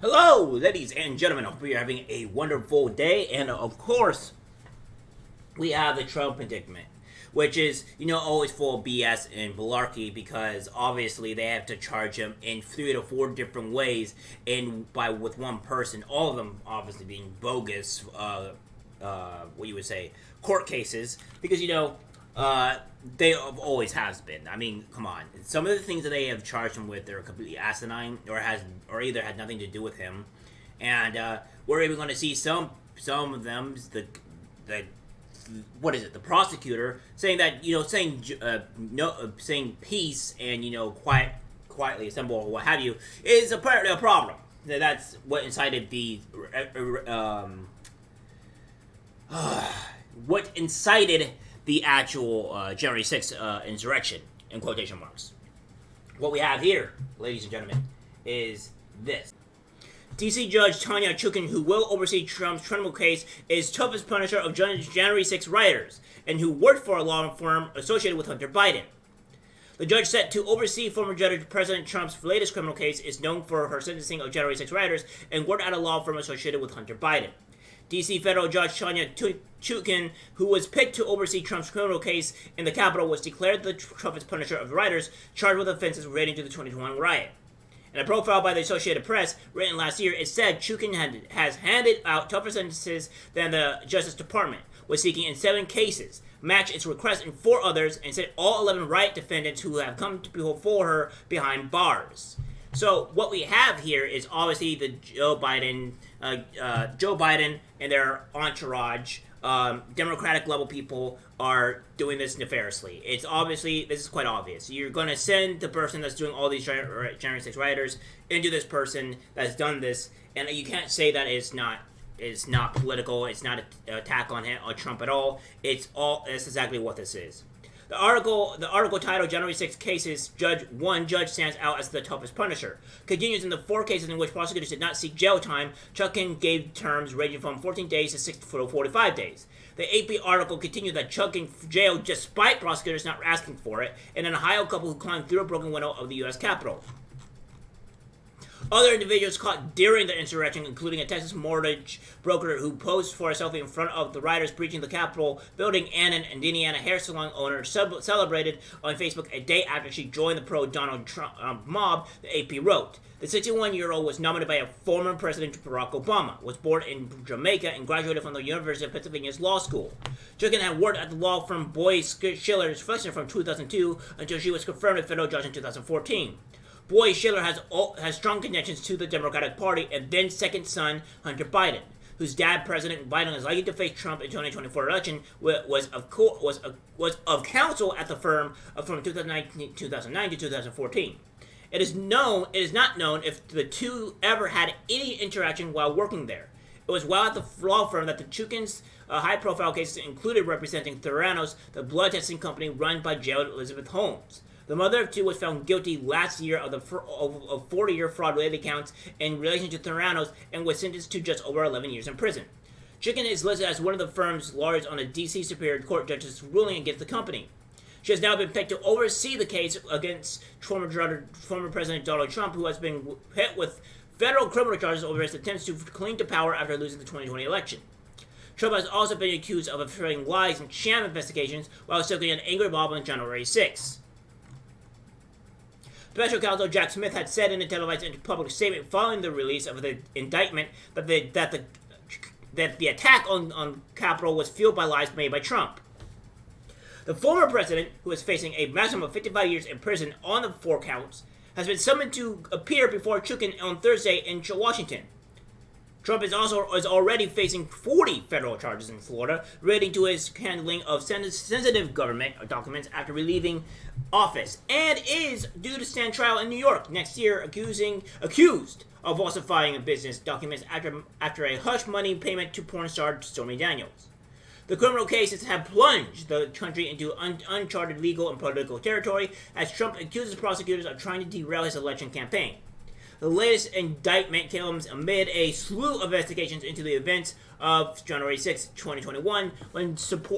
Hello, ladies and gentlemen. I hope you're having a wonderful day. And of course, we have the Trump indictment, which is, always full of BS and malarkey because obviously they have to charge him in 3 to 4 different ways and with one person, all of them obviously being bogus, what you would say, court cases because, they have always has been. I mean, come on. Some of the things that they have charged him with are completely asinine, or either had nothing to do with him, and we're even going to see some of them. The what is it? The prosecutor saying that saying peace and quietly assemble or what have you is apparently a problem. That's what incited the what incited the actual January 6th insurrection, in quotation marks. What we have here, ladies and gentlemen, is this. D.C. Judge Tanya Chutkan, who will oversee Trump's criminal case, is toughest punisher of January 6 rioters, and who worked for a law firm associated with Hunter Biden. The judge set to oversee former President Trump's latest criminal case is known for her sentencing of January 6 rioters and worked at a law firm associated with Hunter Biden. D.C. Federal Judge Tanya Chutkan, who was picked to oversee Trump's criminal case in the Capitol, was declared the toughest punisher of the rioters charged with offenses relating to the 2021 riot. In a profile by the Associated Press written last year, it said Chutkan has handed out tougher sentences than the Justice Department was seeking in 7 cases, matched its request in 4 others, and said all 11 riot defendants who have come before her behind bars. So what we have here is obviously the Joe Biden and their entourage, Democratic level people are doing this nefariously. This is quite obvious. You're going to send the person that's doing all these January 6 rioters into this person that's done this, and you can't say that it's not political. It's not an attack on Trump at all. It's exactly what this is. The article titled January 6 Cases, One Judge Stands Out as the Toughest Punisher, continues in the 4 cases in which prosecutors did not seek jail time. Chutkan gave terms ranging from 14 days to 6 to 45 days. The AP article continued that Chutkan jailed despite prosecutors not asking for it, and an Ohio couple who climbed through a broken window of the U.S. Capitol. Other individuals caught during the insurrection, including a Texas mortgage broker who posed for a selfie in front of the rioters breaching the Capitol building, and an Indiana hair salon owner celebrated on Facebook a day after she joined the pro-Donald Trump mob, the AP wrote. The 61-year-old was nominated by a former President Barack Obama, was born in Jamaica, and graduated from the University of Pennsylvania's law school. Chutkan had worked at the law firm Boyd Schiller's Fletcher from 2002 until she was confirmed a federal judge in 2014. Boyd Schiller has strong connections to the Democratic Party and then second son Hunter Biden, whose dad, President Biden, is likely to face Trump in 2024 election, was of counsel at the firm from 2009 to 2014. It is not known if the two ever had any interaction while working there. It was while at the law firm that the Chutkan's high-profile cases included representing Theranos, the blood testing company run by jailed Elizabeth Holmes. The mother of 2 was found guilty last year of 40-year fraud-related counts in relation to Theranos and was sentenced to just over 11 years in prison. Chutkan is listed as one of the firm's lawyers on the D.C. Superior Court judge's ruling against the company. She has now been picked to oversee the case against former President Donald Trump, who has been hit with federal criminal charges over his attempts to cling to power after losing the 2020 election. Trump has also been accused of spreading lies and sham investigations while circling an angry mob on January 6. Special counsel Jack Smith had said in a televised public statement following the release of the indictment that the attack on Capitol was fueled by lies made by Trump. The former president, who is facing a maximum of 55 years in prison on the 4 counts, has been summoned to appear before Chutkan on Thursday in Washington. Trump is already facing 40 federal charges in Florida relating to his handling of sensitive government documents after leaving office, and is due to stand trial in New York next year, accused of falsifying business documents after a hush money payment to porn star Stormy Daniels. The criminal cases have plunged the country into uncharted legal and political territory as Trump accuses prosecutors of trying to derail his election campaign. The latest indictment comes amid a slew of investigations into the events of January 6, 2021, when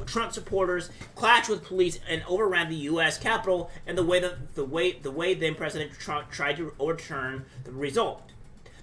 Trump supporters clashed with police and overran the U.S. Capitol, and the way then President Trump tried to overturn the result.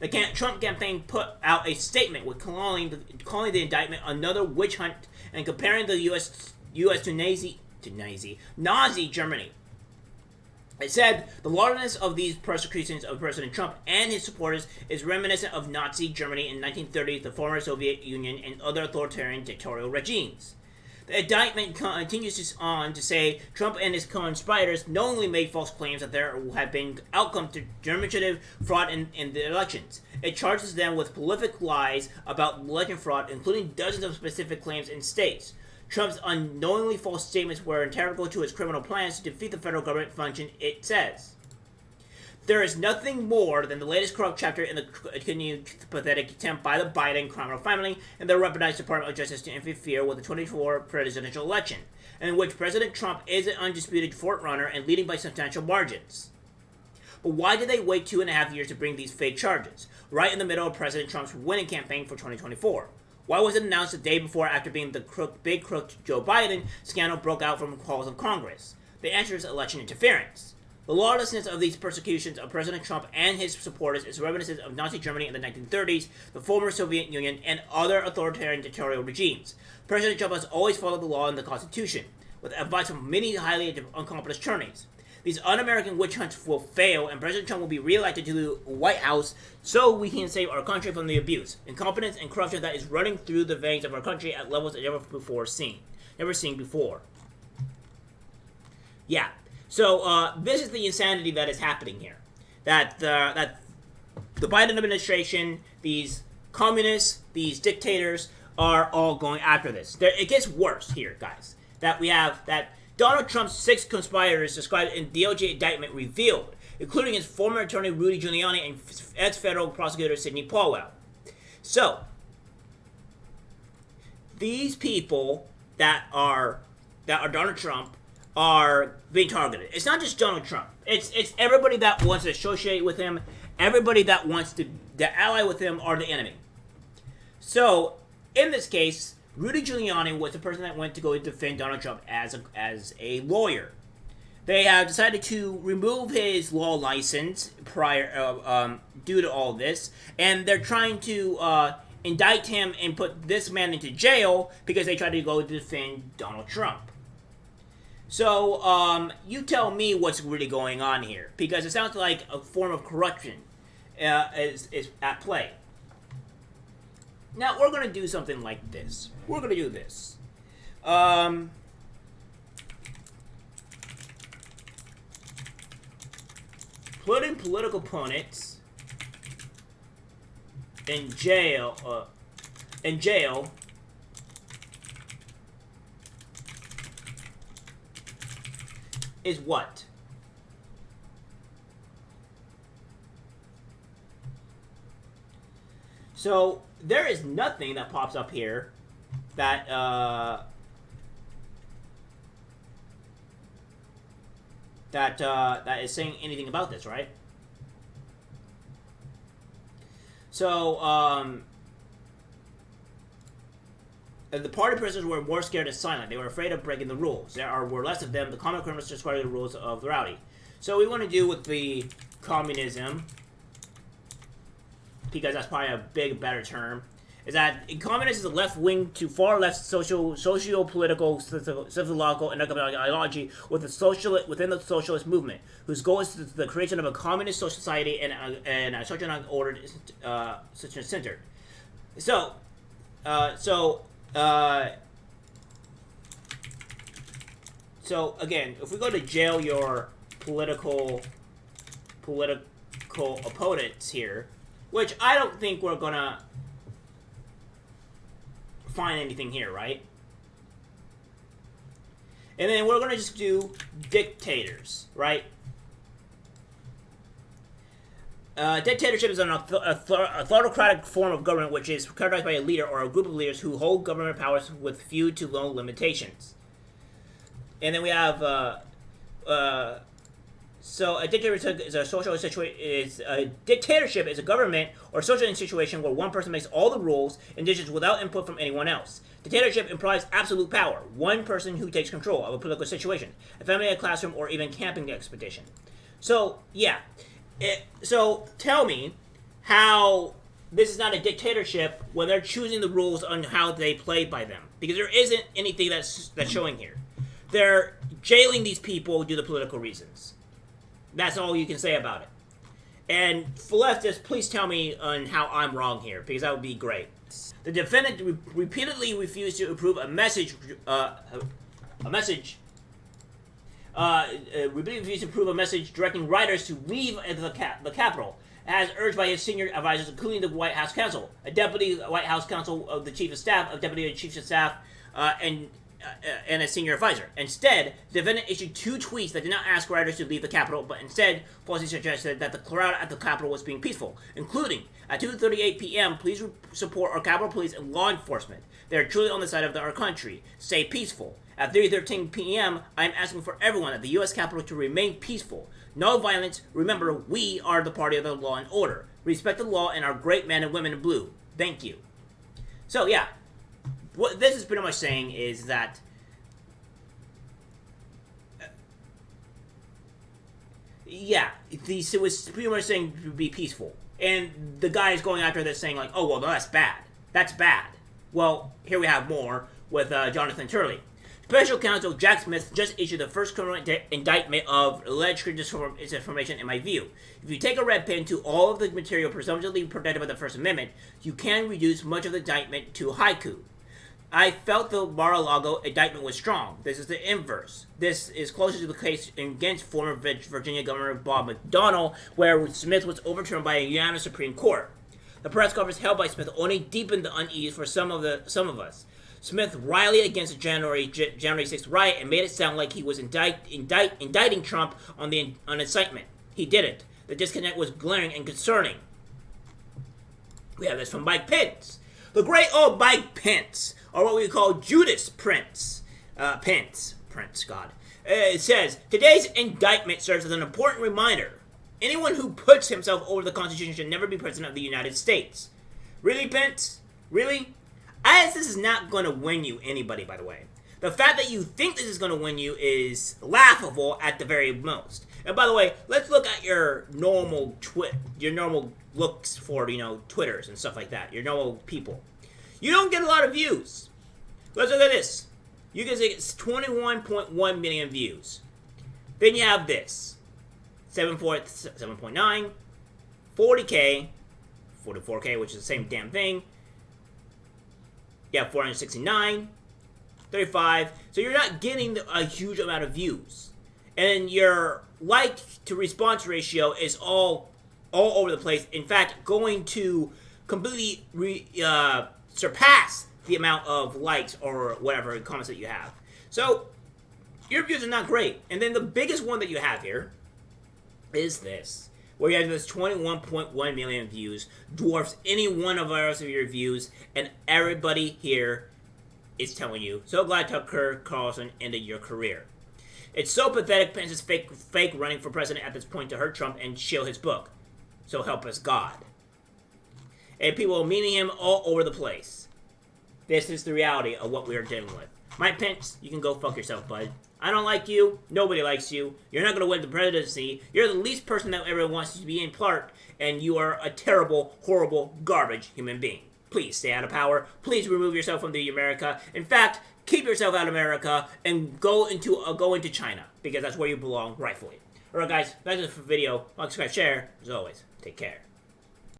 The Trump campaign put out a statement with calling the indictment another witch hunt and comparing the U.S. to Nazi Germany. It said the lawlessness of these persecutions of President Trump and his supporters is reminiscent of Nazi Germany in 1930, the former Soviet Union, and other authoritarian dictatorial regimes. The indictment continues on to say Trump and his conspirators knowingly made false claims that there have been outcomes to demonstrative fraud in the elections. It charges them with prolific lies about election fraud, including dozens of specific claims in states. Trump's unknowingly false statements were integral to his criminal plans to defeat the federal government function, it says. There is nothing more than the latest corrupt chapter in the continued pathetic attempt by the Biden criminal family and the weaponized Department of Justice to interfere with the 2024 presidential election, in which President Trump is an undisputed forerunner and leading by substantial margins. But why did they wait 2.5 years to bring these fake charges, right in the middle of President Trump's winning campaign for 2024? Why was it announced the day before after being the big crook Joe Biden scandal broke out from halls of Congress? The answer is election interference. The lawlessness of these persecutions of President Trump and his supporters is reminiscent of Nazi Germany in the 1930s, the former Soviet Union, and other authoritarian dictatorial regimes. President Trump has always followed the law and the Constitution, with advice from many highly accomplished attorneys. These un-American witch hunts will fail, and President Trump will be reelected to the White House so we can save our country from the abuse, incompetence, and corruption that is running through the veins of our country at levels never seen before. Yeah. So this is the insanity that is happening here. That the Biden administration, these communists, these dictators, are all going after this. It gets worse here, guys. That we have that Donald Trump's 6 conspirators described in DOJ indictment revealed, including his former attorney Rudy Giuliani and ex-federal prosecutor Sidney Powell. So these people that are Donald Trump are being targeted. It's not just Donald Trump. It's everybody that wants to associate with him. Everybody that wants to ally with him are the enemy. So in this case, Rudy Giuliani was the person that went to go defend Donald Trump as a lawyer. They have decided to remove his law license due to all this, and they're trying to indict him and put this man into jail because they tried to go defend Donald Trump. So, you tell me what's really going on here, because it sounds like a form of corruption is at play. Now, we're going to do something like this. We're going to do this. Putting political opponents in jail, is what? So there is nothing that pops up here that that is saying anything about this, right? So the party prisoners were more scared and silent. They were afraid of breaking the rules. Were less of them. The common criminals discarded the rules of the rowdy. So we want to do with the communism, because that's probably a better term, is that communism is a left-wing to far-left socio-political, sociological, and economic ideology within the socialist movement, whose goal is the creation of a communist social society and a social order centered. So again, if we go to jail your political opponents here, which I don't think we're gonna find anything here, right? And then we're gonna just do dictators, right? Dictatorship is an autocratic form of government which is characterized by a leader or a group of leaders who hold government powers with few to no limitations. And then we have so a dictatorship is a social situation. A dictatorship is a government or social situation where one person makes all the rules and decisions without input from anyone else. Dictatorship implies absolute power, one person who takes control of a political situation, a family, a classroom, or even camping expedition. So yeah, so tell me, how this is not a dictatorship when they're choosing the rules on how they play by them. Because there isn't anything that's showing here. They're jailing these people due to political reasons. That's all you can say about it. And for leftists, please tell me on how I'm wrong here, because that would be great. The defendant repeatedly refused to approve a message. Repeatedly refused to approve a message directing writers to leave the Capitol, as urged by his senior advisors, including the White House counsel, a deputy White House counsel of the chief of staff, a deputy chief of staff, and a senior advisor. Instead, the defendant issued 2 tweets that did not ask writers to leave the Capitol, but instead falsely suggested that the crowd at the Capitol was being peaceful, including, at 2:38 p.m., please support our Capitol Police and law enforcement. They are truly on the side of our country. Stay peaceful. At 3:13 p.m., I am asking for everyone at the U.S. Capitol to remain peaceful. No violence. Remember, we are the party of the law and order. Respect the law and our great men and women in blue. Thank you. So, yeah. What this is pretty much saying is that it was pretty much saying to be peaceful. And the guy is going after this saying like, oh, well, no, that's bad. That's bad. Well, here we have more with Jonathan Turley. Special Counsel Jack Smith just issued the first criminal indictment of alleged disinformation in my view. If you take a red pen to all of the material presumptively protected by the First Amendment, you can reduce much of the indictment to haiku. I felt the Mar-a-Lago indictment was strong. This is the inverse. This is closer to the case against former Virginia Governor Bob McDonnell, where Smith was overturned by a unanimous Supreme Court. The press conference held by Smith only deepened the unease for some of us. Smith rallied against the January 6th riot and made it sound like he was indicting Trump on incitement. He didn't. The disconnect was glaring and concerning. We have this from Mike Pence. The great old Mike Pence, or what we call Judas Prince. Pence, God. It says, today's indictment serves as an important reminder. Anyone who puts himself over the Constitution should never be president of the United States. Really, Pence? Really? This is not going to win you anybody, by the way. The fact that you think this is going to win you is laughable at the very most. And by the way, let's look at your normal looks for, Twitters and stuff like that. Your normal people. You don't get a lot of views. Let's look at this. You can say it's 21.1 million views. Then you have this. 7.9, 40K, 44K, which is the same damn thing. Yeah, 469, 35. So you're not getting a huge amount of views. And your like to response ratio is all over the place. In fact, going to completely surpass the amount of likes or whatever comments that you have. So your views are not great. And then the biggest one that you have here is this, where you have this 21.1 million views, dwarfs any one of our rest of your views, and everybody here is telling you, so glad Tucker Carlson ended your career. It's so pathetic Pence's fake running for president at this point to hurt Trump and shield his book. So help us God. And people are meeting him all over the place. This is the reality of what we are dealing with. Mike Pence, you can go fuck yourself, bud. I don't like you. Nobody likes you. You're not going to win the presidency. You're the least person that everyone wants to be in part, and you are a terrible, horrible, garbage human being. Please stay out of power. Please remove yourself from the America. In fact, keep yourself out of America and go into China, because that's where you belong rightfully. Alright guys, that's it for the video. Like, subscribe, share. As always, take care.